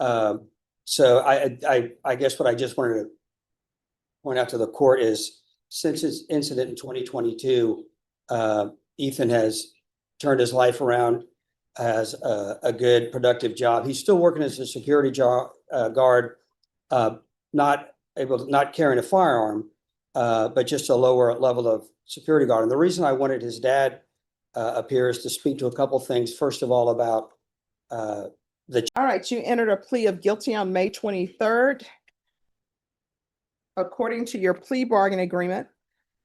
So I guess what I just wanted to point out to the court is since his incident in 2022, Ethan has turned his life around, has a good productive job. He's still working as a security guard, not carrying a firearm, but just a lower level of security guard. And the reason I wanted his dad up here is to speak to a couple things. First of all, about all right, you entered a plea of guilty on May 23rd. According to your plea bargain agreement,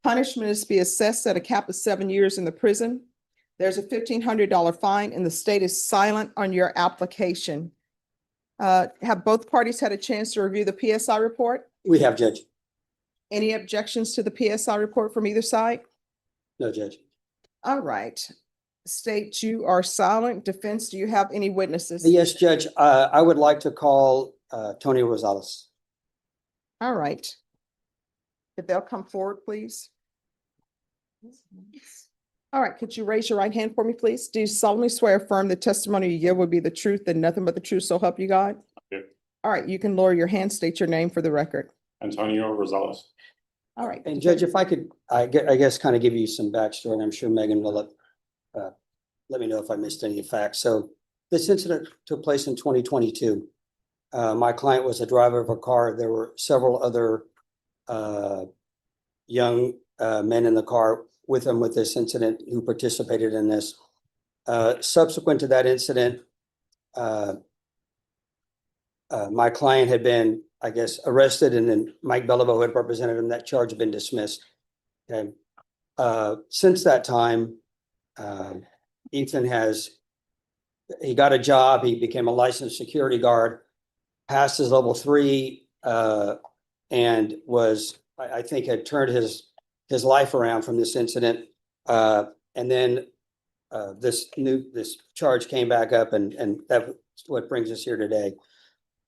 punishment is to be assessed at a cap of 7 years in the prison. There's a $1,500 fine, and the state is silent on your application. Have both parties had a chance to review the PSI report? We have, Judge. Any objections to the PSI report from either side? No, Judge. All right. State, you are silent. Defense, do you have any witnesses? Yes, Judge. I would like to call Tony Rosales. All right. If they'll come forward, please. All right, could you raise your right hand for me, please? Do you solemnly swear affirm the testimony you give will be the truth and nothing but the truth, so help you God? Okay. All right, you can lower your hand, state your name for the record. Antonio Rosales. All right. And Judge, if I could, I guess kind of give you some backstory, and I'm sure Megan will let me know if I missed any facts. So this incident took place in 2022. My client was a driver of a car. There were several other young men in the car with him with this incident who participated in this. Subsequent to that incident, my client had been, I guess, arrested, and then Mike Beliveau had represented him. That charge had been dismissed. Okay. Since that time, Ethan he got a job. He became a licensed security guard, passed his level 3, and was, I think, had turned his life around from this incident. And then this charge came back up, and that's what brings us here today.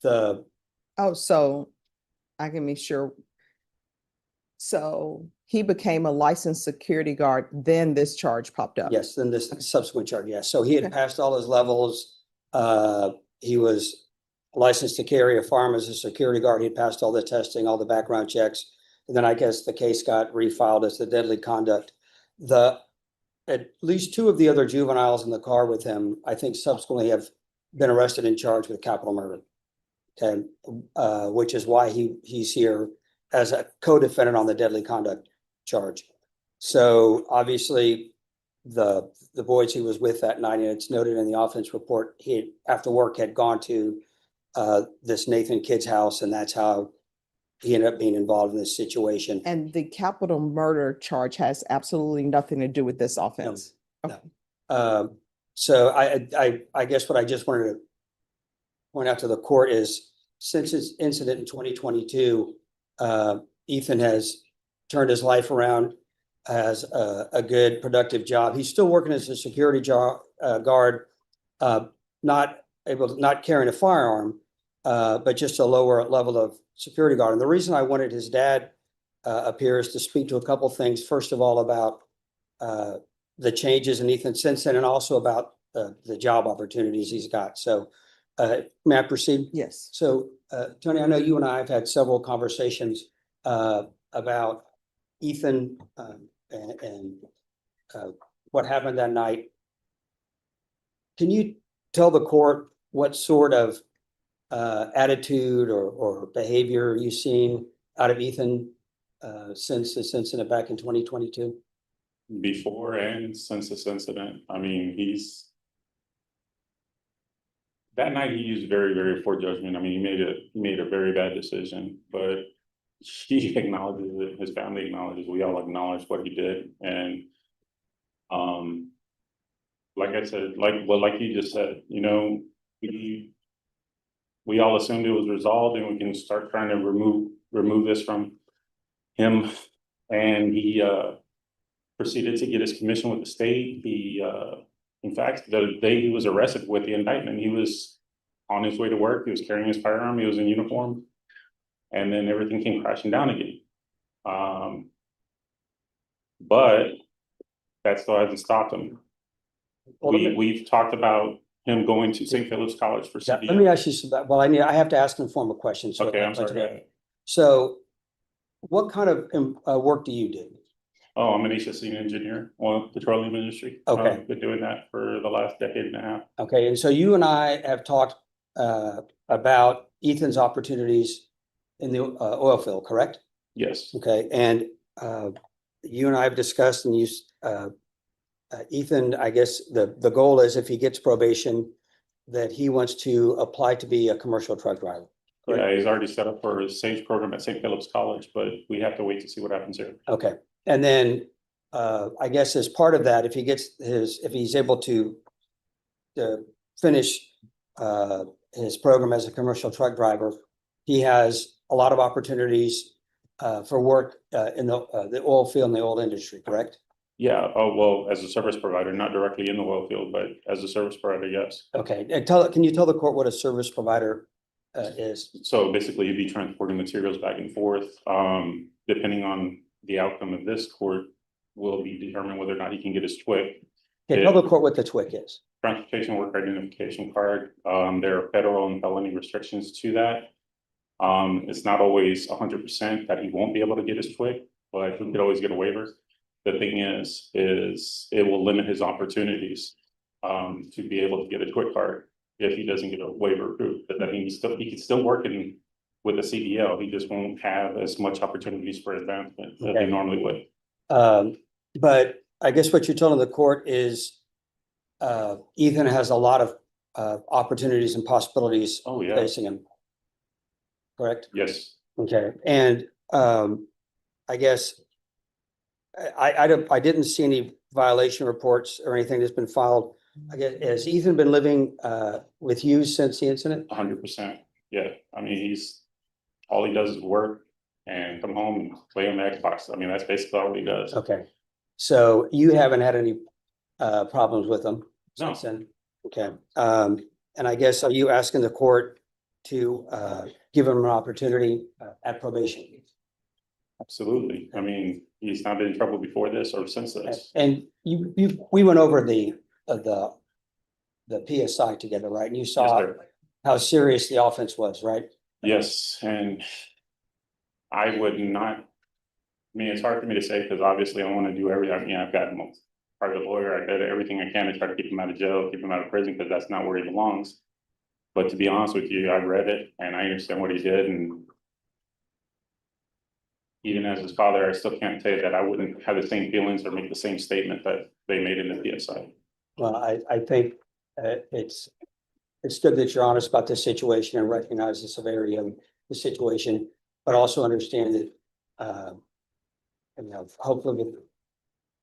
So I can be sure. So he became a licensed security guard, then this charge popped up. Yes, then this subsequent charge, yes. So he had passed all his levels. He was licensed to carry a firearm as a security guard. He had passed all the testing, all the background checks. And then I guess the case got refiled as the deadly conduct. At least 2 of the other juveniles in the car with him, I think, subsequently have been arrested and charged with capital murder. Okay, which is why he's here as a co-defendant on the deadly conduct charge. So obviously, the boys he was with that night, and it's noted in the offense report, he after work had gone to this Nathan kid's house, and that's how he ended up being involved in this situation. And the capital murder charge has absolutely nothing to do with this offense. No. So I guess what I just wanted to point out to the court is since his incident in 2022, Ethan has turned his life around, has a good productive job. He's still working as a security guard, not carrying a firearm, but just a lower level of security guard. And the reason I wanted his dad up here is to speak to a couple things. First of all, about the changes in Ethan since then, and also about the job opportunities he's got. So may I proceed? Yes. So Tony, I know you and I have had several conversations about Ethan and what happened that night. Can you tell the court what sort of attitude or behavior you've seen out of Ethan since this incident back in 2022? Before and since this incident, I mean, that night he used very, very poor judgment. I mean, he made a very bad decision, but he acknowledges it. His family acknowledges. We all acknowledge what he did, and like I said, like you just said, you know, we all assumed it was resolved, and we can start trying to remove this from him. And he proceeded to get his commission with the state. He, in fact, the day he was arrested with the indictment, he was on his way to work. He was carrying his firearm. He was in uniform, and then everything came crashing down again. But that still hasn't stopped him. We've talked about him going to St. Philip's College for Yeah, CDL. let me ask you some, well, I have to ask informal questions. So Okay, I'm sorry. Go ahead. So what kind of work do you do? Oh, I'm an HSE engineer on petroleum industry. Okay. Been doing that for the last decade and a half. Okay, and so you and I have talked about Ethan's opportunities in the oil field, correct? Yes, Okay, and you and I have discussed and Ethan, I guess the goal is if he gets probation, that he wants to apply to be a commercial truck driver. yeah, Correct? he's already set up for a SAGE program at St. Philip's College, but we have to wait to see what happens here. Okay, and then I guess as part of that, if he's able to finish his program as a commercial truck driver, he has a lot of opportunities for work in the oil field and the oil industry, correct? Yeah, oh, well, as a service provider, not directly in the oil field, but as a service provider, yes. Okay, and can you tell the court what a service provider is? So basically you'd be transporting materials back and forth. Depending on the outcome of this court will be determined whether or not he can get his TWIC. Okay, tell the court what the TWIC is. Transportation Work Identification Card. There are federal and felony restrictions to that. It's not always 100% that he won't be able to get his TWIC, but he could always get a waiver. The thing is it will limit his opportunities to be able to get a TWIC card if he doesn't get a waiver approved. But that means he can still work with a CDL. He just won't have as much opportunities for advancement as he normally would. But I guess what you're telling the court is Ethan has a lot of opportunities and possibilities Oh, yeah. facing him. Correct? Yes. Okay, and I guess I didn't see any violation reports or anything that's been filed. I guess, has Ethan been living with you since the incident? 100%. Yeah. I mean, all he does is work and come home and play on the Xbox. I mean, that's basically all he does. Okay, so you haven't had any problems with him No. since then? Okay, and I guess, are you asking the court to give him an opportunity at probation? Absolutely. I mean, he's not been in trouble before this or since this. And we went over the PSI together, right? And you Yes, saw sir. how serious the offense was, right? Yes, and I would not, I mean, it's hard for me to say because obviously I want to do everything. I mean, I've got a private lawyer. I did everything I can to try to keep him out of jail, keep him out of prison because that's not where he belongs. But to be honest with you, I read it and I understand what he did. And even as his father, I still can't say that I wouldn't have the same feelings or make the same statement that they made in the PSI. Well, I think it's good that you're honest about this situation and recognize the severity of the situation, but also understand that hopefully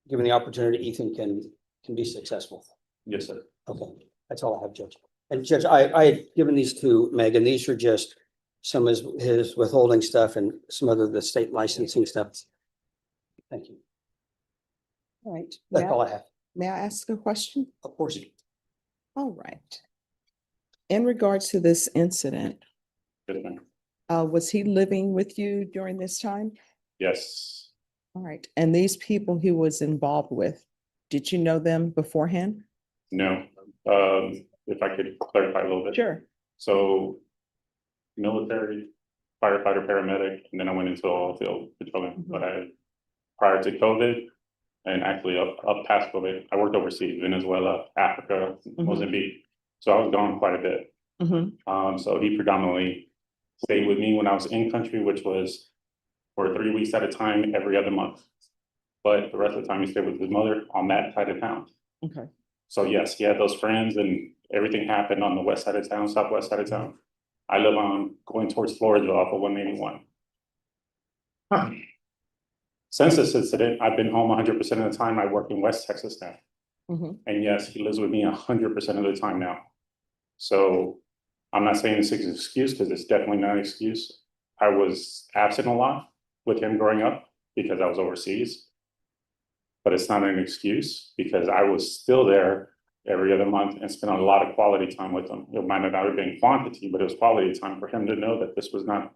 given the opportunity, Ethan can be successful. Yes, sir. Okay, that's all I have, Judge. And Judge, I had given these to Megan. These are just some of his withholding stuff and some of the state licensing stuff. Thank you. All right. That's all I have. May I ask a question? Of course. All right. In regards to this incident, Yes, ma'am. was he living with you during this time? Yes. All right. And these people he was involved with, did you know them beforehand? No. If I could clarify a little bit. Sure. So military, firefighter, paramedic, and then I went into oil field petroleum. But prior to COVID and actually up past COVID, I worked overseas, Venezuela, Africa, Mozambique. So I was gone quite a bit. So he predominantly stayed with me when I was in country, which was for 3 weeks at a time, every other month. But the rest of the time he stayed with his mother on that side of town. Okay. So yes, he had those friends and everything happened on the west side of town, southwest side of town. I live on going towards Florida off of 181. Since this incident, I've been home 100% of the time. I work in West Texas now. And yes, he lives with me 100% of the time now. So I'm not saying this is an excuse because it's definitely not an excuse. I was absent a lot with him growing up because I was overseas. But it's not an excuse because I was still there every other month and spent a lot of quality time with him. It might not have been quantity, but it was quality time for him to know that this was not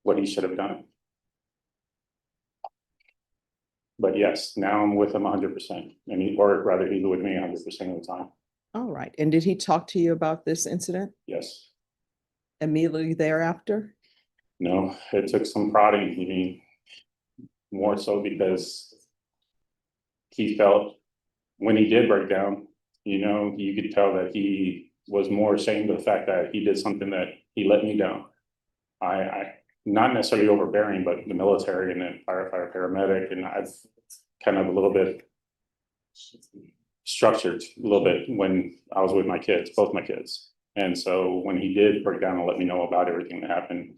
what he should have done. But yes, now I'm with him 100%, or rather he's with me 100% of the time. All right. And did he talk to you about this incident Yes. immediately thereafter? No, it took some prodding. I mean, more so because he felt when he did break down, you could tell that he was more ashamed of the fact that he did something that he let me down. I not necessarily overbearing, but the military and then firefighter, paramedic, and I've kind of a little bit structured a little bit when I was with my kids, both my kids. And so when he did break down and let me know about everything that happened,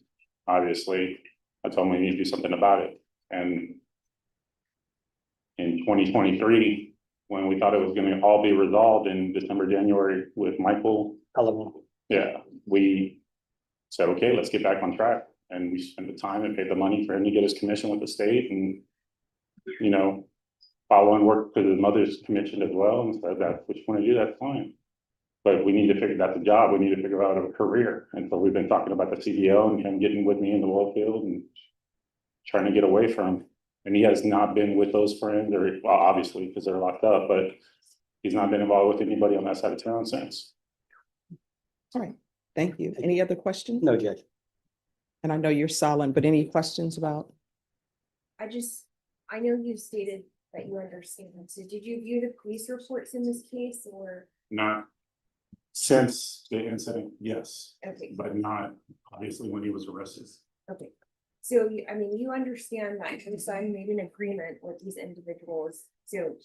obviously, I told him we need to do something about it. And in 2023, when we thought it was going to all be resolved in December, January with Michael, yeah, we said, okay, let's get back on track. And we spent the time and paid the money for him to get his commission with the state and, follow and work for the mother's commission as well. And said that what you want to do, that's fine. But we need to figure out the job. We need to figure out a career. And so we've been talking about the CDL and him getting with me in the oil field and trying to get away from him. And he has not been with those friends or, well, obviously, because they're locked up, but he's not been involved with anybody on that side of town since. All right. Thank you. Any other questions? No, Judge. And I know you're silent, but any questions about? I know you stated that you understand. So did you view the police reports in this case or? Not since the incident, yes, Okay, but not obviously when he was arrested. okay. So you understand that your son made an agreement with these individuals. So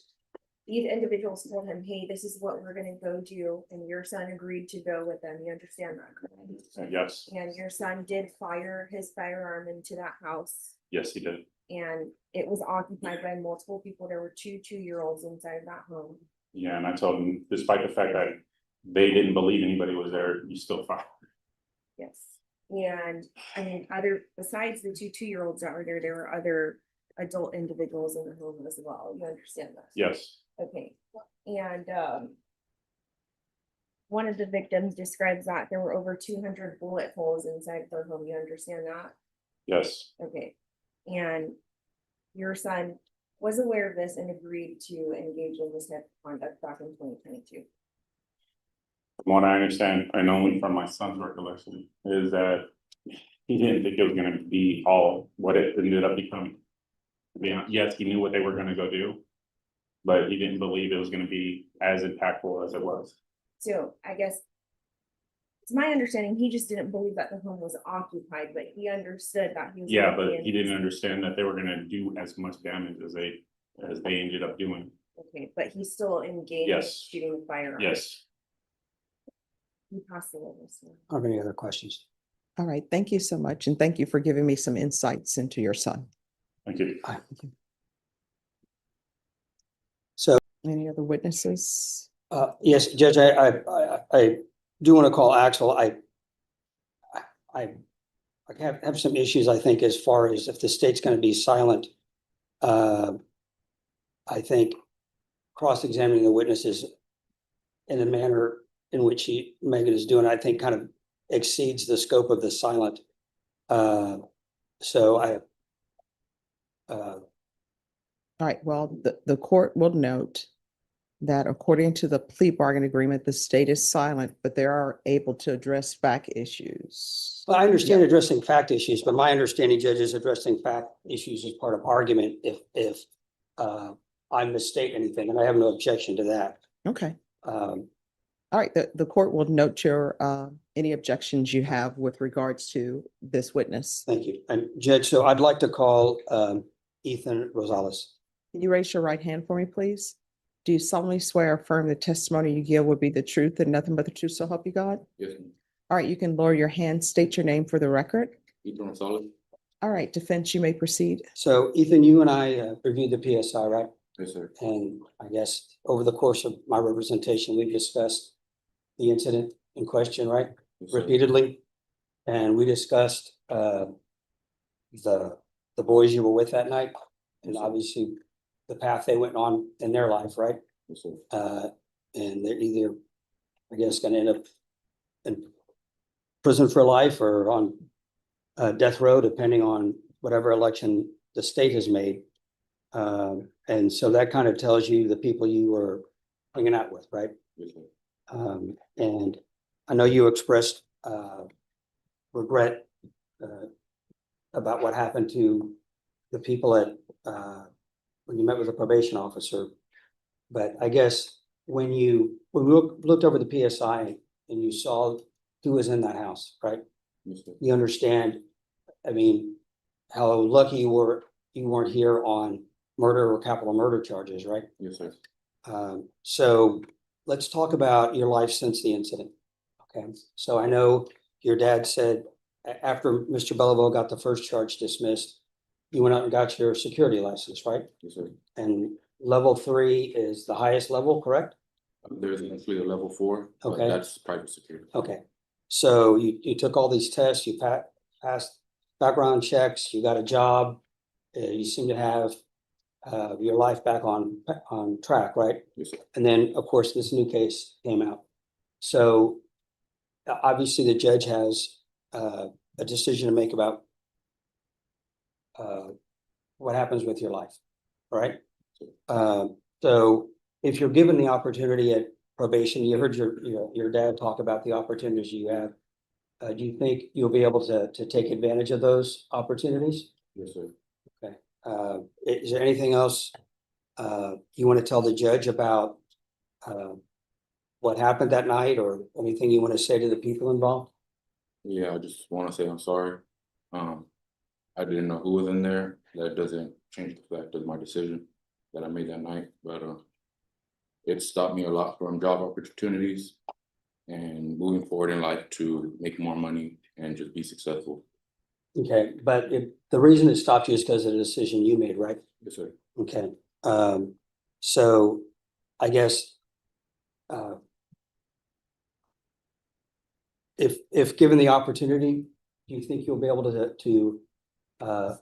these individuals told him, hey, this is what we're gonna go do, and your son agreed to go with them. You understand that, correct? Yes, And your son did fire his firearm into that house, yes, he did. and it was occupied by multiple people. There were two 2-year-olds inside that home. Yeah, and I told him, despite the fact that they didn't believe anybody was there, you still fired. Yes, and besides the two 2-year-olds that were there were other adult individuals in the home as well. You understand that? Yes, Okay, and one of the victims describes that there were over 200 bullet holes inside their home. You understand that? yes, Okay, and your son was aware of this and agreed to engage in this type of conduct back in 2022. from what I understand, and only from my son's recollection, is that he didn't think it was gonna be all what it ended up becoming. Yeah, yes, he knew what they were gonna go do, but he didn't believe it was gonna be as impactful as it was. So I guess it's my understanding, he just didn't believe that the home was occupied, but he understood that he was. Yeah, gonna be but in he didn't this- understand that they were gonna do as much damage as they ended up doing. Okay, but he still engaged in Yes. shooting the firearm. Yes, He passed the witness. Have any other questions? All right. Thank you so much. And thank you for giving me some insights into your son. thank you. Aye. Any other witnesses? Yes, Judge, I do want to call Axel. I have some issues, I think, as far as if the state's going to be silent. I think cross-examining the witnesses in a manner in which Megan is doing, I think kind of exceeds the scope of the silent. So All right. Well, the court will note that according to the plea bargain agreement, the state is silent, but they are able to address fact issues. well, I understand addressing fact issues, but my understanding, Judge, is addressing fact issues as part of argument if I misstate anything, and I have no objection to that. Okay. All right. The court will note your any objections you have with regards to this witness. Thank you. And Judge, so I'd like to call Ethan Rosales. Can you raise your right hand for me, please? Do you solemnly swear or affirm the testimony you give will be the truth and nothing but the truth, so help you God? Yes, ma'am. All right, you can lower your hand, state your name for the record. Ethan Rosales? All right, defense, you may proceed. So Ethan, you and I reviewed the PSI, right? Yes, sir. And I guess over the course of my representation, we've discussed the incident in question, right? Yes, sir. Repeatedly. And we discussed the boys you were with that night, and Yes, sir. obviously the path they went on in their life, right? Yes, sir. And they're either, I guess, gonna end up in prison for life or on death row, depending on whatever election the state has made. And so that kind of tells you the people you were hanging out with, right? Yes, sir. And I know you expressed regret about what happened to the people at when you met with the probation officer. But I guess when we looked over the PSI and you saw who was in that house, right? Yes, sir. You understand, I mean, how lucky you weren't here on murder or capital murder charges, right? Yes, sir. So let's talk about your life since the incident. Okay, so I know your dad said after Mr. Belleville got the first charge dismissed, you went out and got your security license, right? Yes, sir. And level 3 is the highest level, correct? There's actually a level 4, but Okay. that's private security. Okay, so you took all these tests, you passed background checks, you got a job, you seem to have your life back on track, right? Yes, sir. And then, of course, this new case came out. So obviously, the judge has a decision to make about what happens with your life, right? So if you're given the opportunity at probation, you heard your dad talk about the opportunities you have. Do you think you'll be able to take advantage of those opportunities? Yes, sir. Okay. Is there anything else you want to tell the judge about what happened that night, or anything you want to say to the people involved? Yeah, I just want to say I'm sorry. I didn't know who was in there. That doesn't change the fact of my decision that I made that night, but it stopped me a lot from job opportunities and moving forward in life to make more money and just be successful. Okay, but the reason it stopped you is because of the decision you made, right? Yes, sir. Okay, so I guess if given the opportunity, do you think you'll be able to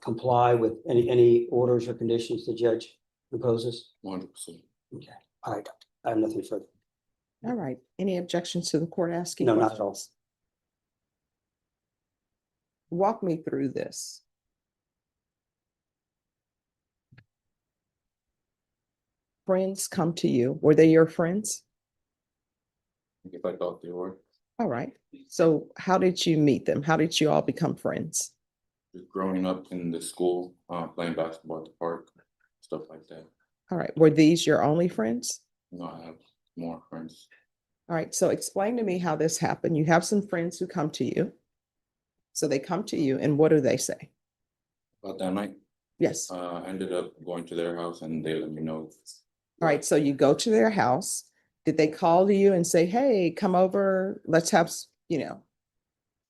comply with any orders or conditions the judge imposes? 100%. Okay, all right, I have nothing further. All right. Any objections to the court asking? No, not at all. questions? Walk me through this. Friends come to you. Were they your friends? If I thought they were, All right. So how did you meet them? How did you all become friends? just growing up in the school, playing basketball at the park, stuff like that. All right. Were these your only friends? You know, I have more friends. All right. So explain to me how this happened. You have some friends who come to you. So they come to you, and what do they say? About that night, Yes. I ended up going to their house and they let me know. All right. So you go to their house. Did they call to you and say, hey, come over, let's have,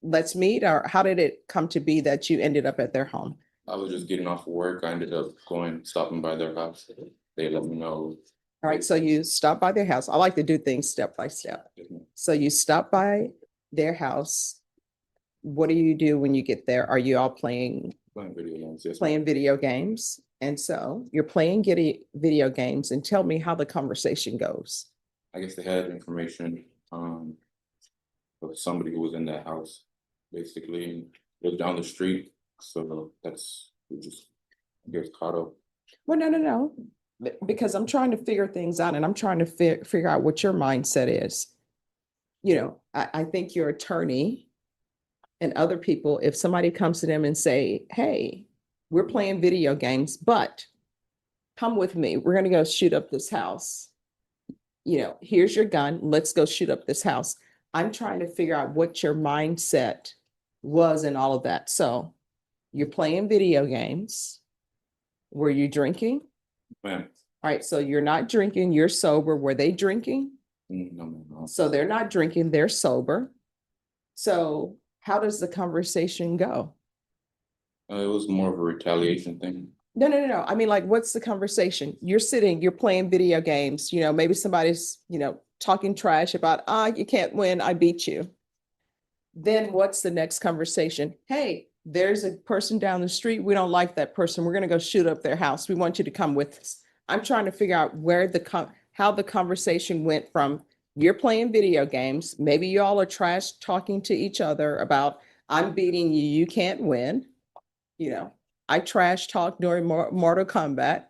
let's meet? Or how did it come to be that you ended up at their home? I was just getting off of work. I ended up stopping by their house. They let me know. All right. So you stop by their house. I like to do things step by step. So you stop by their house. What do you do when you get there? Are you all playing Playing video games. Yes, playing video games? And so you're playing video games, and tell me how the conversation goes. I guess they had information of somebody who was in that house, basically. It was down the street, so we just get caught up. Well, no. Because I'm trying to figure things out, and I'm trying to figure out what your mindset is. I think your attorney and other people, if somebody comes to them and say, hey, we're playing video games, but come with me, we're going to go shoot up this house. Here's your gun. Let's go shoot up this house. I'm trying to figure out what your mindset was in all of that. So you're playing video games. Were you drinking? Man, All right. So you're not drinking. You're sober. Were they drinking? no. So they're not drinking. They're sober. So how does the conversation go? It was more of a retaliation thing. No. I mean, like, what's the conversation? You're sitting, you're playing video games, maybe somebody's, talking trash about, you can't win, I beat you. Then what's the next conversation? Hey, there's a person down the street. We don't like that person. We're going to go shoot up their house. We want you to come with us. I'm trying to figure out how the conversation went from you're playing video games. Maybe y'all are trash talking to each other about, I'm beating you. You can't win. I trash talk during Mortal Kombat.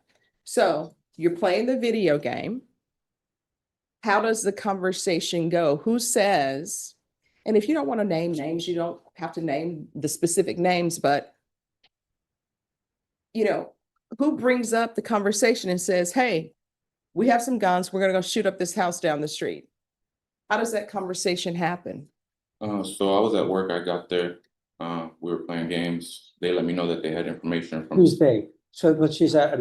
So you're playing the video game. how does the conversation go? Who says, and if you don't want to name names, you don't have to name the specific names, but who brings up the conversation and says, hey, we have some guns, we're gonna go shoot up this house down the street? How does that conversation happen? So I was at work, I got there, we were playing games, they let me know that they had information from. Who's they? So what she's at,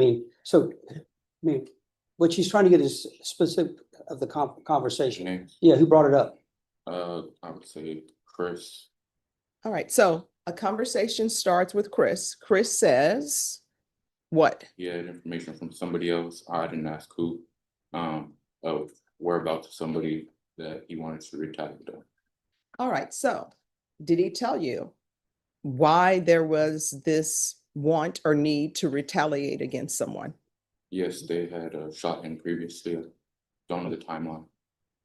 what she's trying to get is specific of the conversation. Names. Yeah, who brought it up? I would say Chris. All right, so a conversation starts with Chris. Chris says, what? He had information from somebody else, I didn't ask who, of whereabouts of somebody that he wanted to retaliate on. All right, so did he tell you why there was this want or need to retaliate against someone? Yes, they had shot him previously, don't know the timeline.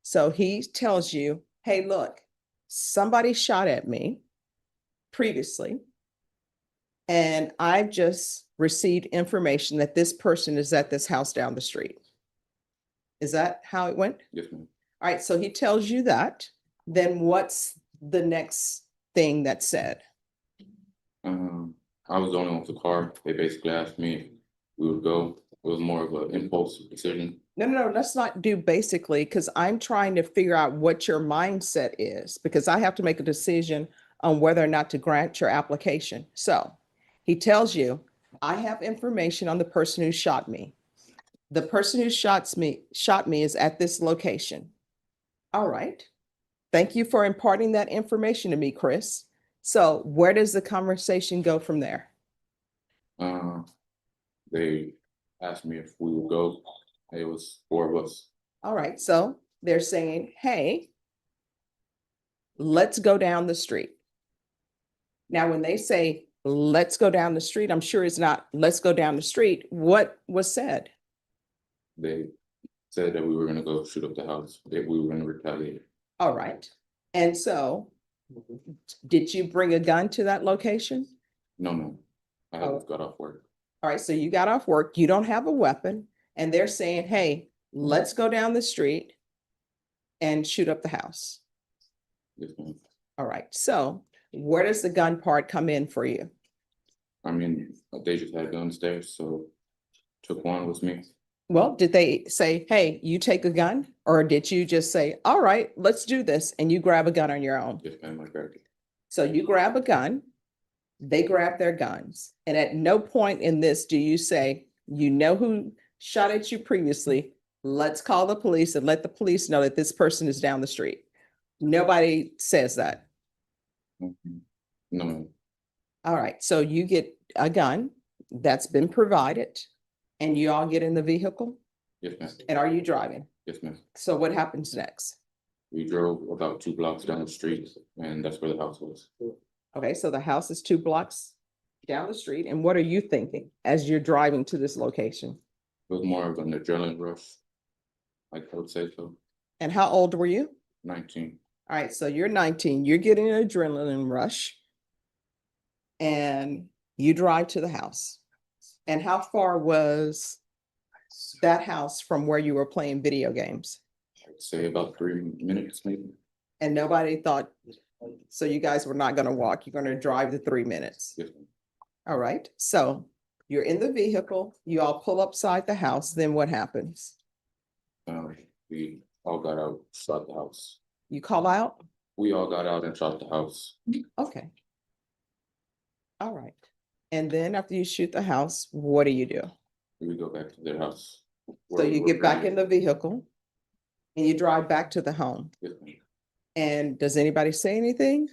So he tells you, hey, look, somebody shot at me previously, and I've just received information that this person is at this house down the street. Is that how it went? Yes, ma'am. All right, so he tells you that. Then what's the next thing that's said? I was the only one with the car. They basically asked me if we would go. It was more of an impulsive decision. No, let's not do basically, because I'm trying to figure out what your mindset is, because I have to make a decision on whether or not to grant your application. So he tells you, I have information on the person who shot me. The person who shot me is at this location. All right. Thank you for imparting that information to me, Chris. So where does the conversation go from there? They asked me if we would go. It was 4 of us. All right, so they're saying, hey, let's go down the street. Now, when they say, let's go down the street, I'm sure it's not, let's go down the street. What was said? They said that we were gonna go shoot up the house, that we were gonna retaliate. All right. And so did you bring a gun to that location? No, I Oh. had got off work. All right, so you got off work, you don't have a weapon, and they're saying, hey, let's go down the street and shoot up the house. Yes, ma'am. All right, so where does the gun part come in for you? I mean, they just had guns there, so took one with me. Well, did they say, hey, you take a gun? Or did you just say, all right, let's do this, and you grab a gun on your own? Yes, ma'am, I grabbed it. So you grab a gun, they grab their guns. And at no point in this do you say, you know who shot at you previously, let's call the police and let the police know that this person is down the street. Nobody says that. Mhm. No, ma'am. All right, so you get a gun that's been provided and you all get in the vehicle, Yes, ma'am. and are you driving? Yes, ma'am. So what happens next? We drove about 2 blocks down the street, and that's where the house was. Okay, so the house is 2 blocks down the street, and what are you thinking as you're driving to this location? It was more of an adrenaline rush, I would say so. And how old were you? 19. All right, so you're 19, you're getting an adrenaline rush, and you drive to the house. And how far was that house from where you were playing video games? I'd say about 3 minutes, maybe. And nobody thought, so you guys were not gonna walk, you're gonna drive the 3 minutes. Yes, ma'am. All right, so you're in the vehicle, you all pull upside the house, then what happens? We all got out, shot the house. You call out? We all got out and shot the house. Okay. All right. And then after you shoot the house, what do? We go back to their house. So you get back in the vehicle and you drive back to the home. Yes, ma'am. And does anybody say anything?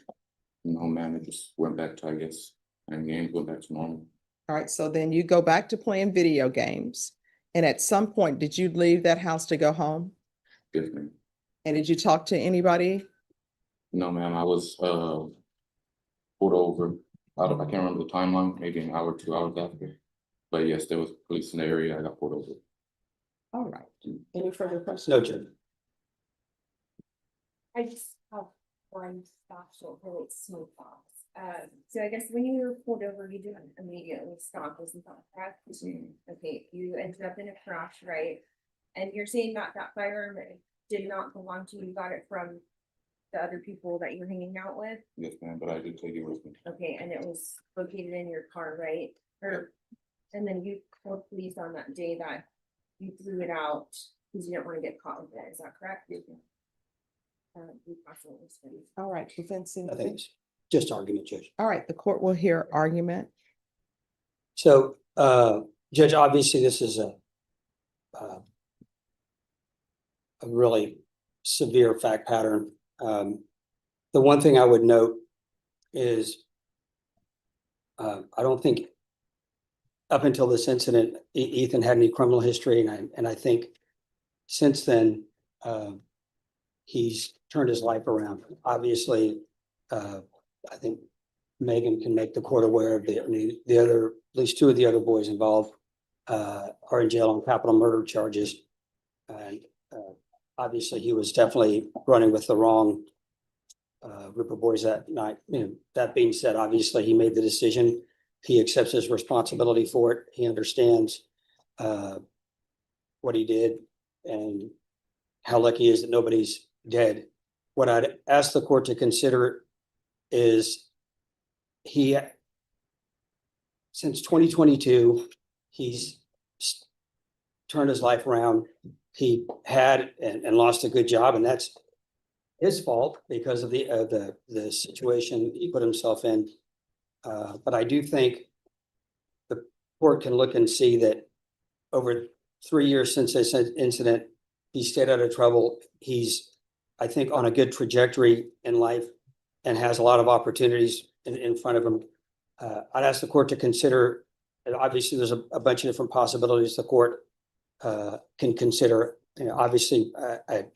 No, ma'am, it just went back to, I guess, and games went back to normal. All right, so then you go back to playing video games. And at some point, did you leave that house to go home? Yes, ma'am. And did you talk to anybody? No, ma'am, I was pulled over. I can't remember the timeline, maybe an hour, 2 hours after. But yes, there was police in the area. I got pulled over. All right. Any further questions? No, Jim. I just have one factual relates to smoke box. So I guess when you were pulled over, you didn't immediately stop, isn't that correct? Mm. Okay, you ended up in a crash, right? And you're saying that that firearm did not belong to you, you got it from the other people that you're hanging out with? Yes, ma'am, but I did take it with me. Okay, and it was located in your car, right? Or, and then you told police on that day that you threw it out because you didn't want to get caught with it, is that correct? Yes, ma'am. We possibly studied. All right, defense. I think it's just argument, Judge. All right, the court will hear argument. So, Judge, obviously, this is a really severe fact pattern. The one thing I would note is I don't think up until this incident, Ethan had any criminal history, and I think since then, he's turned his life around. Obviously, I think Megan can make the court aware of the other, at least two of the other boys involved are in jail on capital murder charges. And obviously, he was definitely running with the wrong group of boys that night. You know, that being said, obviously, he made the decision. He accepts his responsibility for it. He understands what he did and how lucky he is that nobody's dead. What I'd ask the court to consider is since 2022, he's turned his life around. He had and lost a good job, and that's his fault because of the situation he put himself in. But I do think the court can look and see that over 3 years since this incident, he stayed out of trouble. He's, I think, on a good trajectory in life and has a lot of opportunities in front of him. I'd ask the court to consider, and obviously there's a bunch of different possibilities the court can consider. You know, obviously, the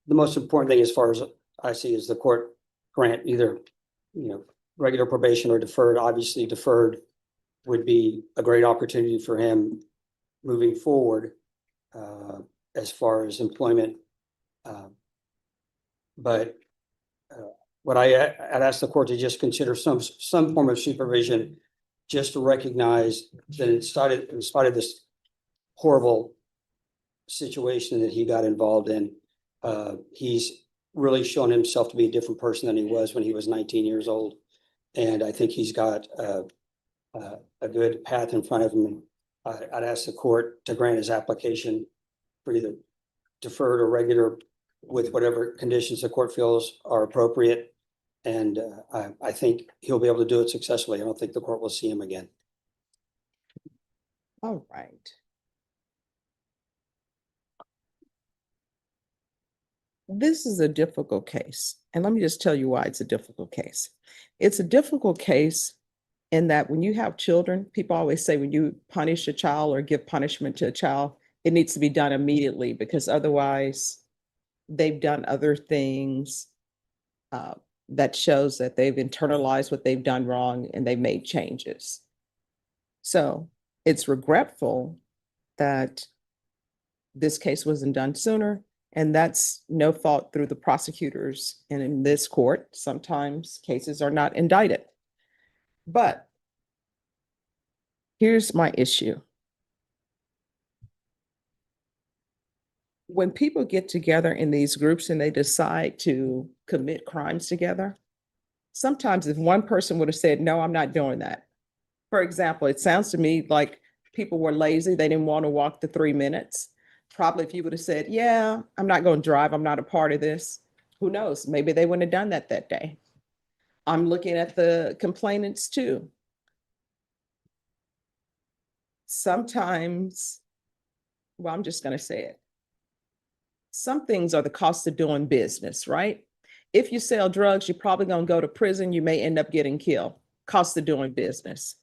most important thing as far as I see is the court grant either, you know, regular probation or deferred. Obviously, deferred would be a great opportunity for him moving forward as far as employment. But what I'd ask the court to just consider some form of supervision, just to recognize that in spite of this horrible situation that he got involved in, he's really shown himself to be a different person than he was when he was 19 years old. And I think he's got a good path in front of him. I'd ask the court to grant his application for either deferred or regular with whatever conditions the court feels are appropriate. And I think he'll be able to do it successfully. I don't think the court will see him again. All right. This is a difficult case. And let me just tell you why it's a difficult case. It's a difficult case in that when you have children, people always say when you punish a child or give punishment to a child, it needs to be done immediately because otherwise they've done other things that shows that they've internalized what they've done wrong and they've made changes. So it's regretful that this case wasn't done sooner, and that's no fault through the prosecutors. And in this court, sometimes cases are not indicted. But here's my issue. When people get together in these groups and they decide to commit crimes together, sometimes if one person would have said, no, I'm not doing that. For example, it sounds to me like people were lazy. They didn't want to walk the 3 minutes. Probably if you would have said, yeah, I'm not going to drive. I'm not a part of this. Who knows? Maybe they wouldn't have done that day. I'm looking at the complainants too. Sometimes, well, I'm just going to say it. Some things are the cost of doing business, right? If you sell drugs, you're probably going to go to prison. You may end up getting killed. Cost of doing business.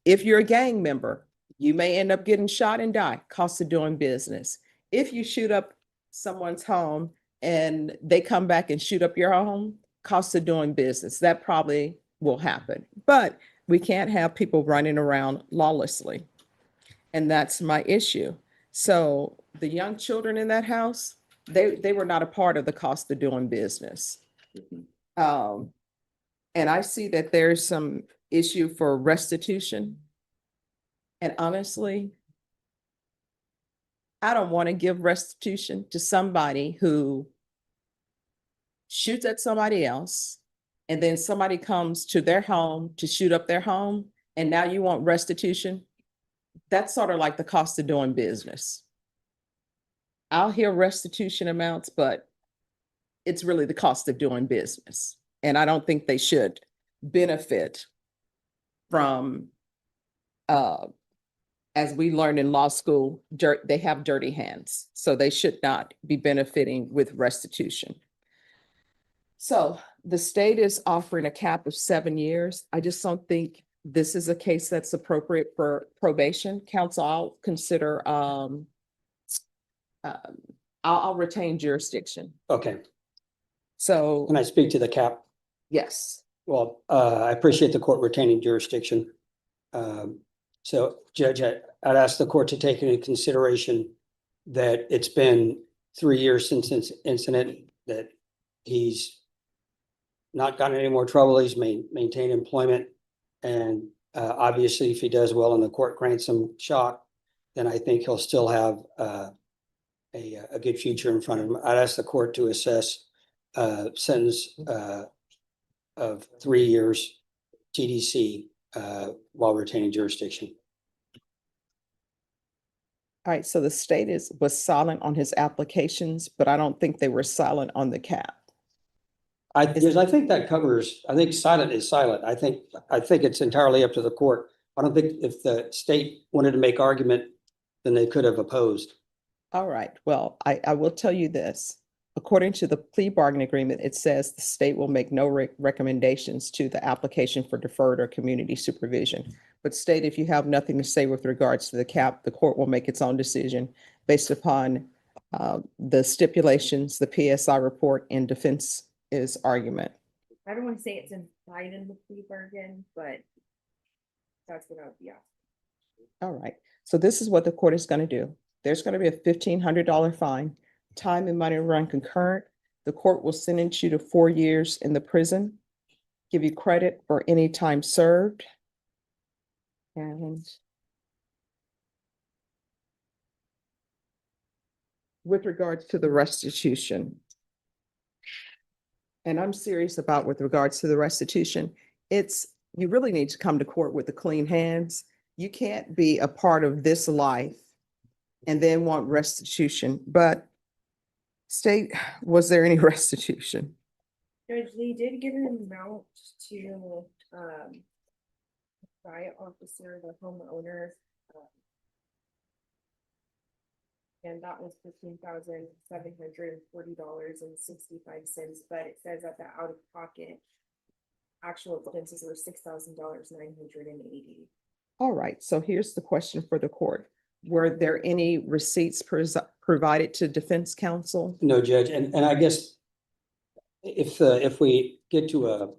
If you're a gang member, you may end up getting shot and die. Cost of doing business. If you shoot up someone's home and they come back and shoot up your home, cost of doing business. That probably will happen. But we can't have people running around lawlessly. And that's my issue. So the young children in that house, they were not a part of the cost of doing business. And I see that there's some issue for restitution. And honestly, I don't want to give restitution to somebody who shoots at somebody else, and then somebody comes to their home to shoot up their home, and now you want restitution. That's sort of like the cost of doing business. I'll hear restitution amounts, but it's really the cost of doing business. And I don't think they should benefit from, as we learned in law school, they have dirty hands. So they should not be benefiting with restitution. So the state is offering a cap of 7 years. I just don't think this is a case that's appropriate for probation. Counsel, I'll consider, I'll retain jurisdiction. Okay, So, can I speak to the cap? yes, Well, I appreciate the court retaining jurisdiction. So Judge, I'd ask the court to take into consideration that it's been 3 years since this incident, that he's not gotten any more trouble, he's maintained employment. And obviously, if he does well and the court grants him shock, then I think he'll still have a good future in front of him. I'd ask the court to assess sentence of 3 years TDC while retaining jurisdiction. all right, so the state was silent on his applications, but I don't think they were silent on the cap. Because I think that covers, I think silent is silent. I think it's entirely up to the court. I don't think if the state wanted to make argument, then they could have opposed. All right, well, I will tell you this. According to the plea bargain agreement, it says the state will make no recommendations to the application for deferred or community supervision. But state, if you have nothing to say with regards to the cap, the court will make its own decision based upon the stipulations, the PSI report, and defense's argument. I don't want to say it's implied in the plea bargain, but that's what I would be asking. All right, so this is what the court is going to do. There's going to be a $1,500 fine. Time and money run concurrent. The court will sentence you to 4 years in the prison, give you credit for any time served. And with regards to the restitution, and I'm serious about with regards to the restitution, you really need to come to court with the clean hands. You can't be a part of this life and then want restitution. But state, was there any restitution? Judge, they did give an amount to riot officer, the homeowner. And that was $15,740.65, but it says that the out of pocket actual expenses were $6,980. All right, so here's the question for the court. Were there any receipts provided to defense counsel? No, Judge, and I guess if we get to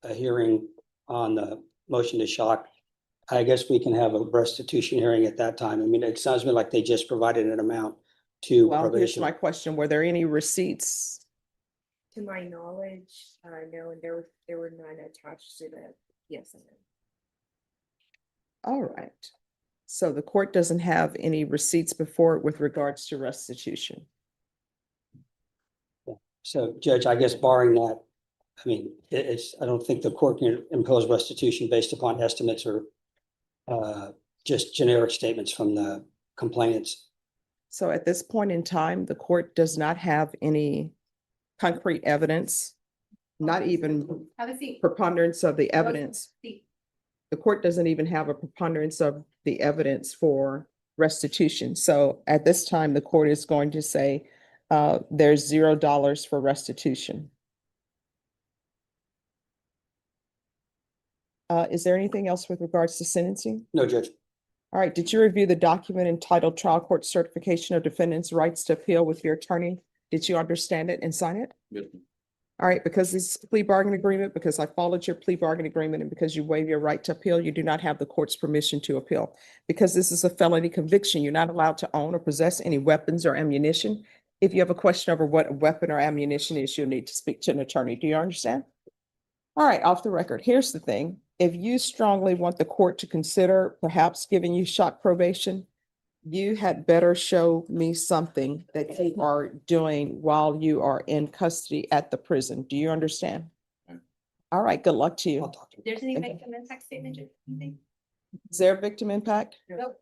a hearing on the motion to shock, I guess we can have a restitution hearing at that time. I mean, it sounds to me like they just provided an amount to Well, here's probation. my question. Were there any receipts? To my knowledge, no, and there were none attached to the PSN. All right. So the court doesn't have any receipts before it with regards to restitution. So Judge, I guess barring that, I mean, I don't think the court can impose restitution based upon estimates or just generic statements from the complainants. So at this point in time, the court does not have any concrete evidence, not even Have a seat. preponderance of the evidence. The court doesn't even have a preponderance of the evidence for restitution. So at this time, the court is going to say there's $0 for restitution. Is there anything else with regards to sentencing? No, Judge. All right, did you review the document entitled Trial Court Certification of Defendant's Rights to Appeal with your attorney? Did you understand it and sign it? Yes. All right, because this plea bargain agreement, because I followed your plea bargain agreement and because you waive your right to appeal, you do not have the court's permission to appeal. Because this is a felony conviction, you're not allowed to own or possess any weapons or ammunition. If you have a question over what a weapon or ammunition is, you'll need to speak to an attorney. Do you understand? All right, off the record, here's the thing. If you strongly want the court to consider perhaps giving you shock probation, you had better show me something that you are doing while you are in custody at the prison. Do you understand? Okay. All right, good luck to I'll you. talk to him. There's any Okay. victim impact statement, you think? Is there a victim impact? Nope.